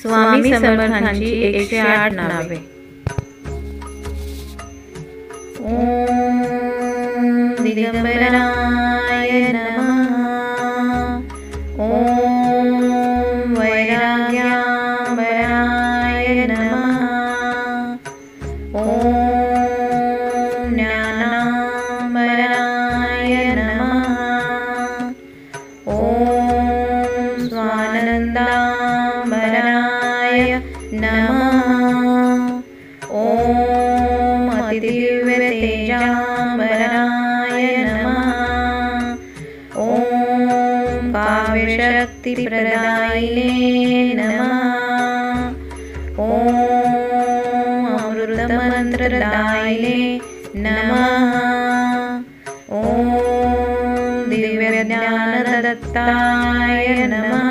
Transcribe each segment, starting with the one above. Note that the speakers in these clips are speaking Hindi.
स्वामी समर्थांची 108 नावे. ओम दिगंबराय नमः. ओम वैराग्याम्बराय नमः. ओम ज्ञानाम्बराय नमः. ओम स्वानंदाम्बराय नमः. ओम अतिदिव्यतेजाम्बराय नमः. ओम काव्यशक्तिप्रदायिने नमः. ओम अमृतमन्त्रदायिने नमः. ओम दिव्यज्ञानदत्ताय नमः.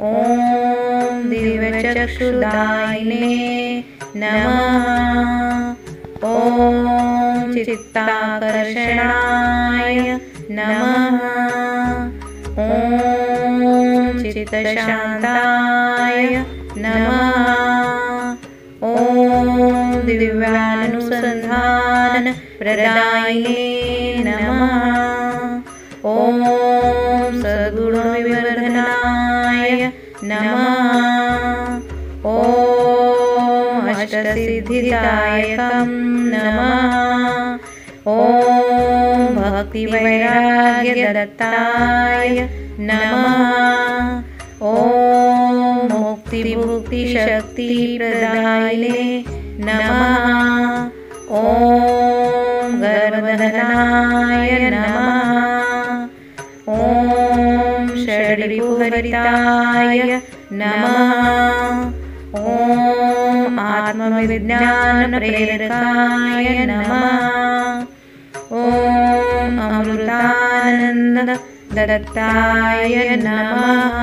ओम दिव्यचक्षुदायिने नमः. ओम चित्ताकर्षणाय नमः. ओम चित्तशान्ताय नमः. ओम दिव्यानुसंधान प्रदायिने नमः. ओम सद्गुणविवर्धनाय नमः. ओम अष्टसिद्धिदायकं नमः. ओम भक्तिवैराग्यदत्ताय नमः. ओम मुक्तिभुक्तिशक्तिप्रदायिने नमः. ओम गर्वधनाय नमः. ओम षड्रिपुहरिताय नमः. ओम आत्मविज्ञानप्रेरकाय नमः. ओम अमृतानन्ददत्ताय नमः.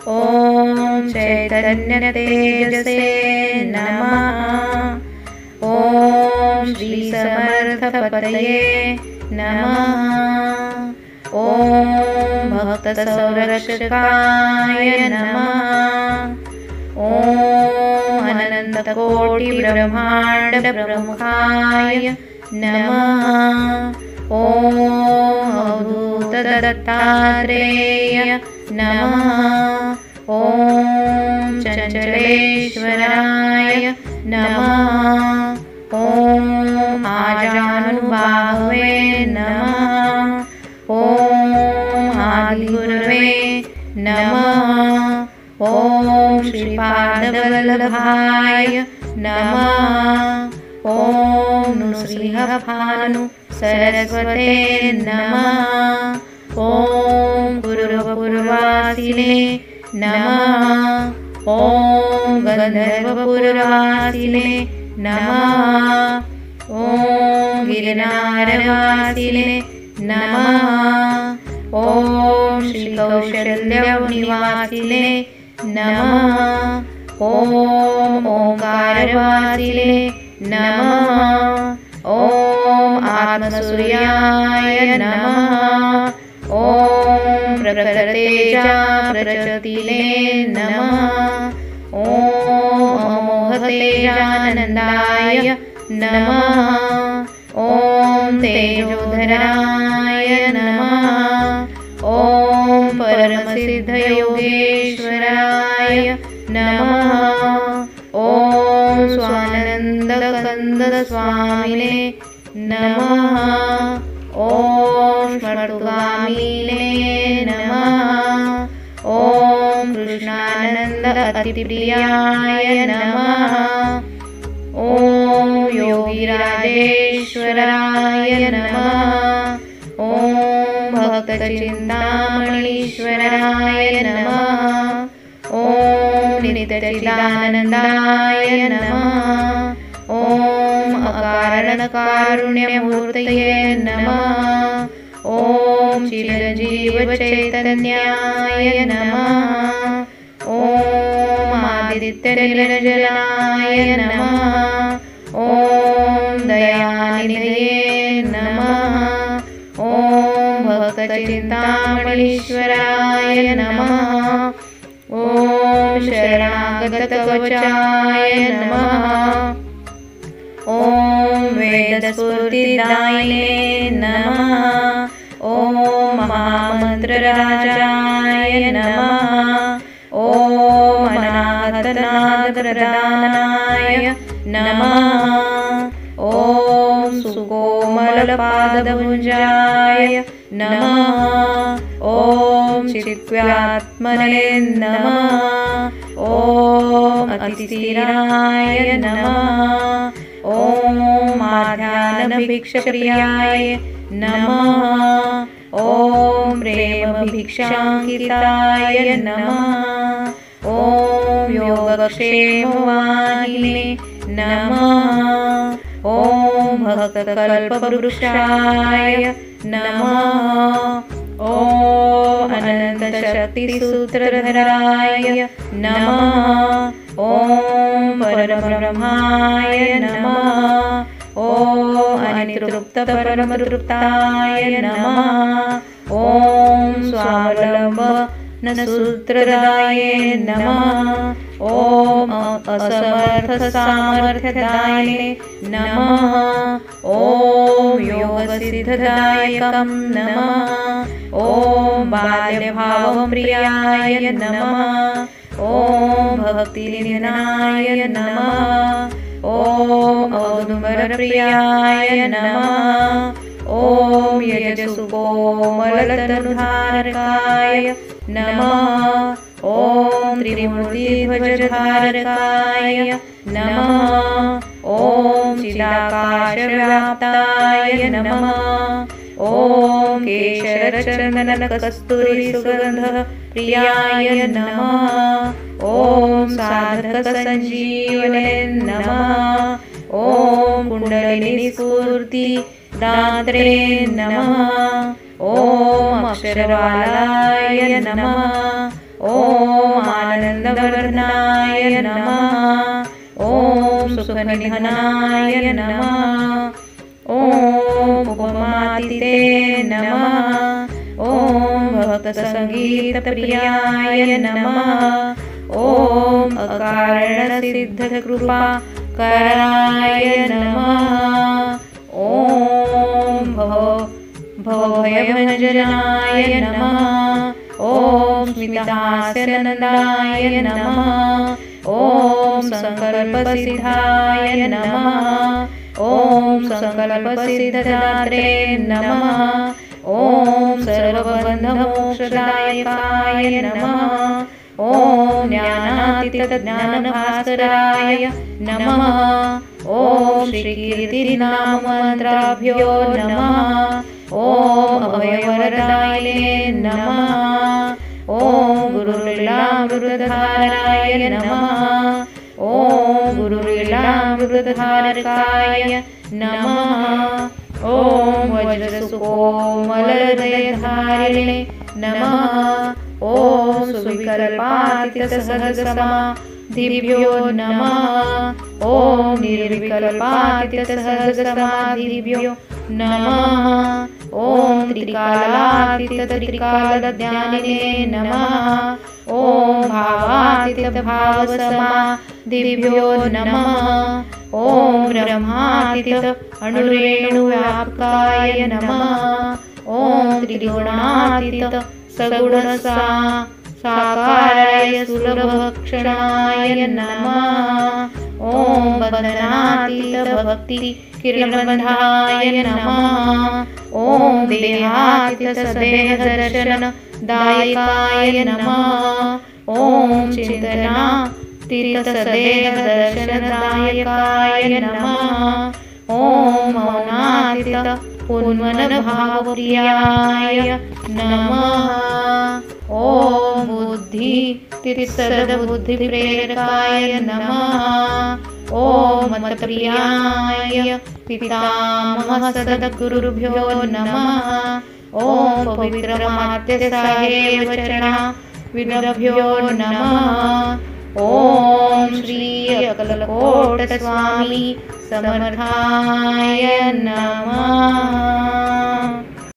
ओम चैतन्यतेजसे नमः. ओम श्रीसमर्थपतये नमः. ओम भक्तसंरक्षकाय नमः. ओम अनन्तकोटिब्रह्माण्डप्रमुखाय नमः. ओम अवधूतदत्तात्रेय नमः. ओम चञ्चलेश्वराय नमः. ओम आजानुबाहवे नमः. ओम आदिगुरवे नमः. ओम श्रीपादवल्लभाय नमः. ओम नृसिंहभानु सरस्वते नमः. ओम पूर्वपुरवासिने नमः. ओम गन्धर्वपुरवासिने नमः. ओम गिरनारवासिने नमः. ओम श्रीकौशल्यनिवासिने नमः. ओम ओंकारवासिने नमः. ओम आत्मसूर्याय नमः. ओम प्रखरतेजा प्रचतिने नमः. ओम अमोघतेजानन्दाय नमः. ओम तेजोधराय नमः. ओम परमसिद्धयोगेश्वराय नमः. ओम स्वानन्दकन्दस्वामिने नमः. ओम स्मर्तुगामिने नमः. ओम कृष्णानन्द अतिप्रियाय नमः. ओम योगिराजेश्वराय नमः. ओम भक्तचिन्तामणीश्वराय नमः. ओम नित्यचिदानन्दाय नमः. ओम अकारणकारुण्यमूर्तये नमः. ओम चिरञ्जीवचैतन्याय नमः. ओम आदित्यनिरञ्जनाय नमः. ओम दयानिधये नमः। ओम भक्तचिन्तामणीश्वराय नमः. ओम भगतकवचाय नमः। ॐ वेदस्फूर्तिदायिने नमः। ॐ महामन्त्रराजाय नमः। ॐ अनाहतनादप्रदानाय नमः। ॐ सुकोमलपादभुजाय नमः। ॐ चित्व्यात्मने नमः। ॐ अतिस्थिराय नमः। ॐ माध्याह्नभिक्षप्रियाय नमः। ॐ प्रेमभिक्षाङ्किताय नमः। ॐ योगक्षेमवाहिने नमः। ॐ भक्तकल्पवृक्षाय नमः। ॐ अनन्तशक्तिसूत्रधराय नमः। ॐ परब्रह्माय नमः। ॐ अनितृप्तपरमतृप्ताय नमः। ॐ स्वावलम्बनसूत्रदाये नमः। ॐ असमर्थसामर्थ्यदायिने नमः। ॐ योगसिद्धदायकं नमः। ॐ बाल्यभावप्रियाय नमः। ॐ भक्तिनिधनाय नमः। ॐ औदुम्बरप्रियाय नमः। ॐ यजसुकोमलतनुधारकाय नमः। ॐ त्रिमूर्तिध्वजधारकाय नमः। ॐ चिदाकाशव्याप्ताय नमः। ॐ केशरचन्दनकस्तूरिसुगन्धप्रियाय नमः। ॐ साधकसञ्जीवने नमः। ॐ कुण्डलिनीस्फूर्तिदात्रे नमः। ॐ अक्षरवालाय नमः। ॐ आनन्दवर्धनाय नमः। ॐ सुखनिधनाय नमः। ॐ उपमातिते नमः। ॐ भक्तसङ्गीतप्रियाय नमः। ॐ अकारणसिद्धकृपाकराय नमः। ॐ भवभयभञ्जनाय नमः। ॐ स्मितहास्यनन्दाय नमः। ॐ सङ्कल्पसिद्धाय नमः। ॐ सङ्कल्पसिद्धदात्रे नमः। ॐ सर्वबन्धमोक्षदायकाय नमः। ॐ ज्ञानातीतज्ञानभास्कराय नमः। ॐ श्रीकीर्तिनाममन्त्राभ्यो नमः। ॐ अभयवरदायिने नमः। ॐ गुरुलीलामृतधाराय नमः। ॐ गुरुलीलामृतधारकाय नमः। ॐ वज्रसुकोमलहृदयधारिणे नमः। ॐ सुविकल्पातीतसहस्रसमाधिभ्यो नमः। ॐ निर्विकल्पातीतसहस्रसमाधिभ्यो नमः। ॐ त्रिकालातीतत्रिकालज्ञानिने नमः। ॐ भावातीतभावसमाधिभ्यो नमः। ॐ ब्रह्मातीत अणुरेणुव्यापकाय नमः। ॐ त्रिगुणातीत सगुणसाकाराय सुलभक्षणाय नमः। ॐ बन्धनातीतभक्तिकिरणबन्धाय नमः। ॐ देहातीतसदेहदर्शनदायकाय नमः। ॐ चिन्तनातीतसदेहदर्शनदायकाय नमः। ॐ मौनातीत उन्मनभावप्रियाय नमः। ॐ बुद्धितीतसद्बुद्धिप्रेरकाय नमः। ॐ मतप्रियाय पितामहसद्गुरुभ्यो नमः। ॐ पवित्रमात्यसाहेवचरणाविदभ्यो नमः। ॐ श्री अक्कलकोट स्वामी समर्थाय नमः।